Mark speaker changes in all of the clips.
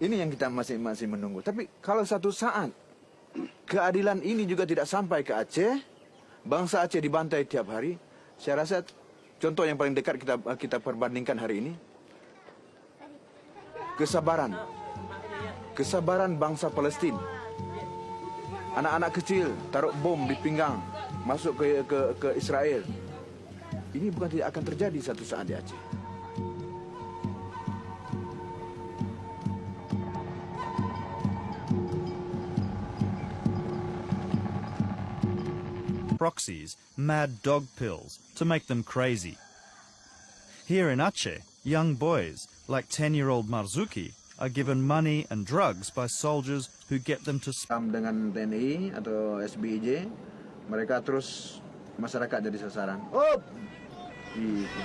Speaker 1: Ini yang kita masih menunggu. Tapi kalau satu saat keadilan ini juga tidak sampai ke Aceh, bangsa Aceh dibantai tiap hari, saya rasa contoh yang paling dekat kita perbandingkan hari ini, kesabaran bangsa Palestina. Anak-anak kecil taruh bom di pinggang, masuk ke Israel. Ini bukan tidak akan terjadi satu saat di Aceh.
Speaker 2: Proxies, mad dog pills, to make them crazy. Here in Aceh, young boys, like 10-year-old Marzuki, are given money and drugs by soldiers who get them to...
Speaker 1: Dengan TNI atau SBIJ, mereka terus masyarakat jadi sasaran. Gitu.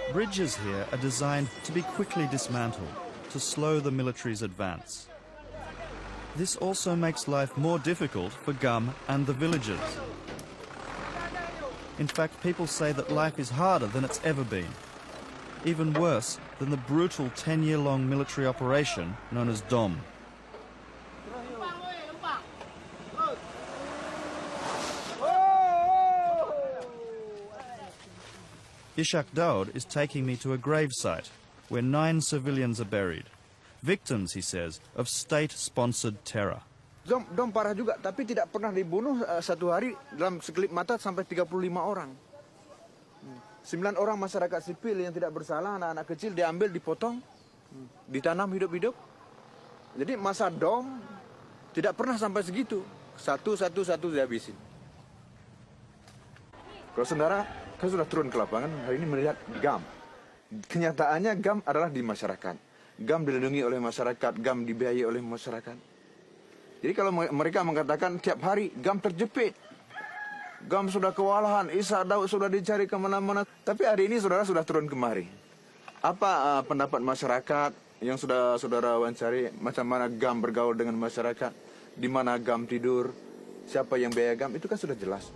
Speaker 2: Bridges here are designed to be quickly dismantled, to slow the military's advance. This also makes life more difficult for Gum and the villagers. In fact, people say that life is harder than it's ever been. Even worse than the brutal 10-year-long military operation known as DOM. Ishak Daud is taking me to a gravesite where 9 civilians are buried. Victims, he says, of state-sponsored terror.
Speaker 1: Dom parah juga, tapi tidak pernah dibunuh satu hari dalam sekelip mata sampai 35 orang. 9 orang masyarakat sipil yang tidak bersalah, anak-anak kecil diambil, dipotong, ditanam hidup-hidup. Jadi masa Dom tidak pernah sampai segitu. Satu dihabisin. Kalau saudara, saya sudah turun ke lapangan, hari ini melihat GAM. Kenyataannya GAM adalah di masyarakat. GAM dilindungi oleh masyarakat, GAM dibiayai oleh masyarakat. Jadi kalau mereka mengatakan tiap hari GAM terjepit, GAM sudah kewalahan, Ishak Daud sudah dicari kemana-mana. Tapi hari ini saudara sudah turun kemari. Apa pendapat masyarakat yang sudah saudara wawancari, macam mana GAM bergaul dengan masyarakat, di mana GAM tidur, siapa yang biaya GAM, itu kan sudah jelas.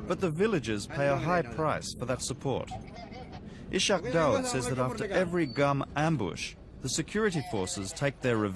Speaker 2: But the villagers pay a high price for that support. Ishak Daud says that after every GAM ambush, the security forces take their revenge.